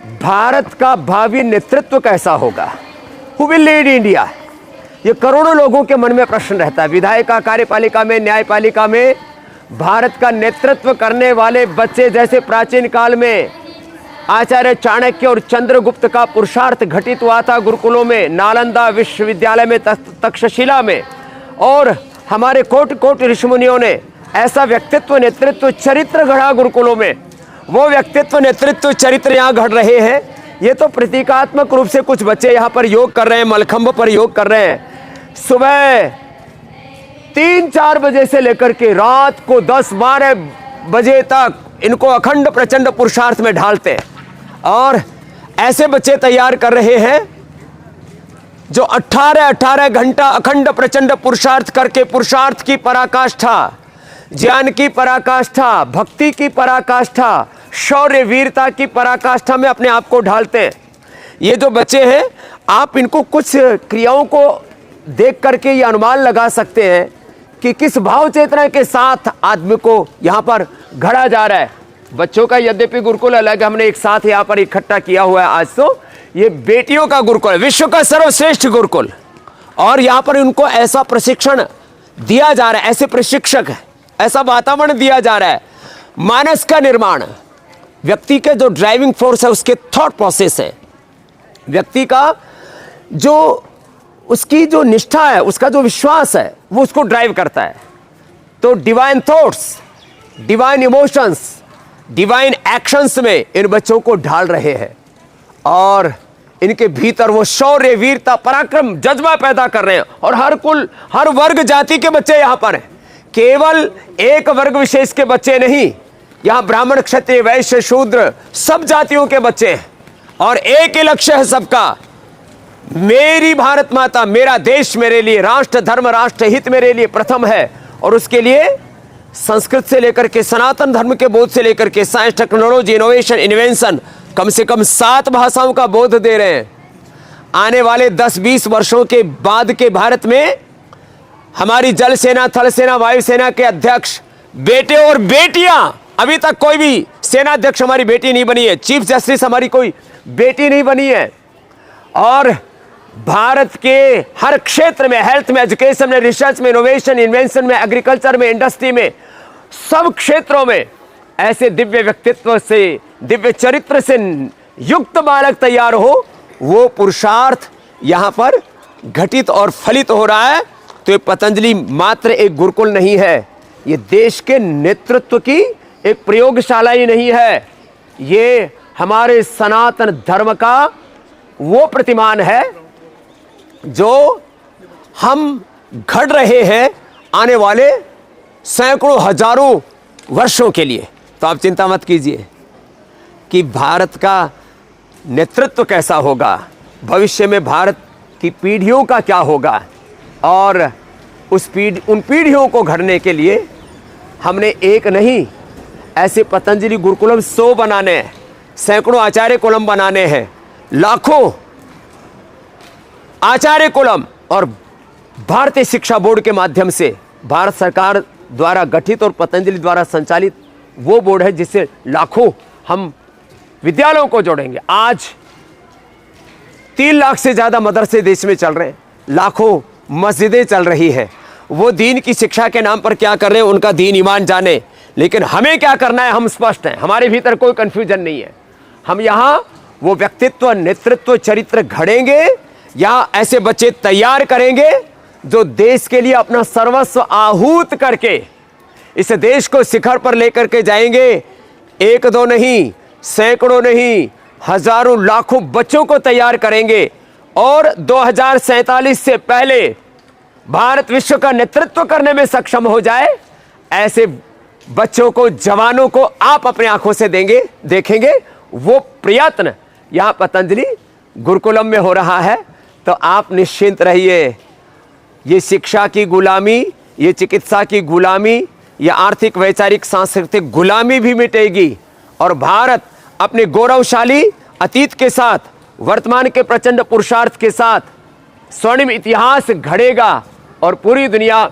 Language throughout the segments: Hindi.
भारत का भावी नेतृत्व कैसा होगा? Who will lead India? ये करोड़ों लोगों के मन में प्रश्न रहता है। विधायिका, कार्यपालिका में, न्यायपालिका में भारत का नेतृत्व करने वाले बच्चे, जैसे प्राचीन काल में आचार्य चाणक्य और चंद्रगुप्त का पुरुषार्थ घटित हुआ था गुरुकुलों में, नालंदा विश्वविद्यालय में, तक्षशिला में, और हमारे कोटि कोटि ऋषिमुनियों ने ऐसा व्यक्तित्व, नेतृत्व, चरित्र गढ़ा गुरुकुलों में। वो व्यक्तित्व, नेतृत्व, चरित्र यहाँ घड़ रहे हैं। ये तो प्रतीकात्मक रूप से कुछ बच्चे यहाँ पर योग कर रहे हैं, मलखंभ पर योग कर रहे हैं। सुबह 3-4 बजे से लेकर के रात को 10-12 बजे तक इनको अखंड प्रचंड पुरुषार्थ में ढालते हैं, और ऐसे बच्चे तैयार कर रहे हैं जो 18-18 घंटा अखंड प्रचंड पुरुषार्थ करके पुरुषार्थ की पराकाष्ठा, ज्ञान की पराकाष्ठा, भक्ति की पराकाष्ठा, शौर्य वीरता की पराकाष्ठा में अपने आप को ढालते हैं। ये जो बच्चे हैं, आप इनको कुछ क्रियाओं को देख करके ये अनुमान लगा सकते हैं कि किस भाव चेतना के साथ आदमी को यहाँ पर घड़ा जा रहा है। बच्चों का यद्यपि गुरुकुल अलग, हमने एक साथ यहाँ पर इकट्ठा किया हुआ है। आज तो ये बेटियों का गुरुकुल, विश्व का सर्वश्रेष्ठ गुरुकुल, और यहाँ पर उनको ऐसा प्रशिक्षण दिया जा रहा है, ऐसे प्रशिक्षक है, ऐसा वातावरण दिया जा रहा है। मानस का निर्माण, व्यक्ति के जो ड्राइविंग फोर्स है, उसके थॉट प्रोसेस है, व्यक्ति का जो उसकी जो निष्ठा है, उसका जो विश्वास है, वो उसको ड्राइव करता है। तो divine thoughts, divine emotions, divine actions में इन बच्चों को ढाल रहे हैं, और इनके भीतर वो शौर्य वीरता पराक्रम जज्बा पैदा कर रहे हैं। और हर कुल, हर वर्ग जाति के बच्चे यहाँ पर हैं, केवल एक वर्ग विशेष के बच्चे नहीं। यहाँ ब्राह्मण, क्षत्रिय, वैश्य, शूद्र सब जातियों के बच्चे हैं, और एक ही लक्ष्य है सबका, मेरी भारत माता, मेरा देश मेरे लिए, राष्ट्र धर्म राष्ट्र हित मेरे लिए प्रथम है। और उसके लिए संस्कृत से लेकर के सनातन धर्म के बोध से लेकर के साइंस, टेक्नोलॉजी, इनोवेशन, इन्वेंशन, कम से कम 7 भाषाओं का बोध दे रहे हैं। आने वाले 10-20 वर्षों के बाद के भारत में हमारी जल सेना, थल सेना, वायुसेना के अध्यक्ष बेटे और बेटियां, अभी तक कोई भी सेना अध्यक्ष हमारी बेटी नहीं बनी है, चीफ जस्टिस हमारी कोई बेटी नहीं बनी है, और भारत के हर क्षेत्र में, हेल्थ में, एजुकेशन में, रिसर्च में, इनोवेशन, इन्वेंशन में, एग्रीकल्चर में, इंडस्ट्री में, सब क्षेत्रों में ऐसे दिव्य व्यक्तित्व से, दिव्य चरित्र से युक्त बालक तैयार हो, वो पुरुषार्थ यहाँ पर घटित और फलित हो रहा है। तो ये पतंजलि मात्र एक गुरुकुल नहीं है, ये देश के नेतृत्व की एक प्रयोगशाला ही नहीं है, ये हमारे सनातन धर्म का वो प्रतिमान है जो हम घड़ रहे हैं आने वाले सैकड़ों हजारों वर्षों के लिए। तो आप चिंता मत कीजिए कि भारत का नेतृत्व कैसा होगा, भविष्य में भारत की पीढ़ियों का क्या होगा, और उन पीढ़ियों को घड़ने के लिए हमने एक नहीं, ऐसे पतंजलि गुरुकुलम 100 बनाने हैं, सैकड़ों आचार्य कुलम बनाने हैं, लाखों आचार्य कुलम, और भारतीय शिक्षा बोर्ड के माध्यम से भारत सरकार द्वारा गठित और पतंजलि द्वारा संचालित वो बोर्ड है जिससे लाखों हम विद्यालयों को जोड़ेंगे। आज 3 लाख से ज़्यादा मदरसे देश में चल रहे हैं, लाखों मस्जिदें चल रही हैं। वो दीन की शिक्षा के नाम पर क्या कर रहे हैं, उनका दीन ईमान जाने, लेकिन हमें क्या करना है हम स्पष्ट हैं, हमारे भीतर कोई कन्फ्यूजन नहीं है। हम यहाँ वो व्यक्तित्व, नेतृत्व, चरित्र घड़ेंगे, या ऐसे बच्चे तैयार करेंगे जो देश के लिए अपना सर्वस्व आहूत करके इस देश को शिखर पर लेकर के जाएंगे। 1-2 नहीं, सैकड़ों नहीं, हजारों लाखों बच्चों को तैयार करेंगे, और 2047 से पहले भारत विश्व का नेतृत्व करने में सक्षम हो जाए, ऐसे बच्चों को, जवानों को आप अपनी आंखों से देखेंगे। वो प्रयत्न यहाँ पतंजलि गुरुकुलम में हो रहा है। तो आप निश्चिंत रहिए, ये शिक्षा की गुलामी, ये चिकित्सा की गुलामी, ये आर्थिक, वैचारिक, सांस्कृतिक गुलामी भी मिटेगी, और भारत अपने गौरवशाली अतीत के साथ, वर्तमान के प्रचंड पुरुषार्थ के साथ स्वर्णिम इतिहास घड़ेगा, और पूरी दुनिया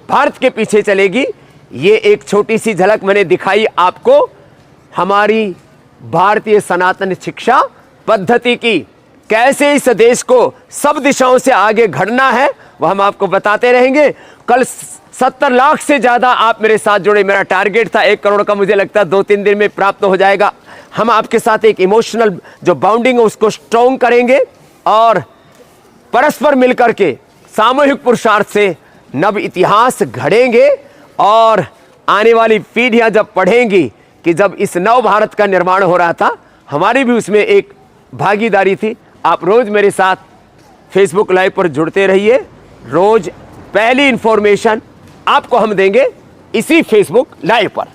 भारत के पीछे चलेगी। ये एक छोटी सी झलक मैंने दिखाई आपको हमारी भारतीय सनातन शिक्षा पद्धति की, कैसे इस देश को सब दिशाओं से आगे बढ़ना है, वह हम आपको बताते रहेंगे। कल 70 लाख से ज़्यादा आप मेरे साथ जुड़े। मेरा टारगेट था 1 करोड़ का, मुझे लगता है 2-3 दिन में प्राप्त हो जाएगा। हम आपके साथ एक इमोशनल जो बाउंडिंग है उसको स्ट्रॉन्ग करेंगे और परस्पर मिलकर के सामूहिक पुरुषार्थ से नव इतिहास घड़ेंगे। और आने वाली पीढ़ियां जब पढ़ेंगी कि जब इस नव भारत का निर्माण हो रहा था, हमारी भी उसमें एक भागीदारी थी। आप रोज मेरे साथ फेसबुक लाइव पर जुड़ते रहिए। रोज पहली इंफॉर्मेशन आपको हम देंगे इसी फेसबुक लाइव पर।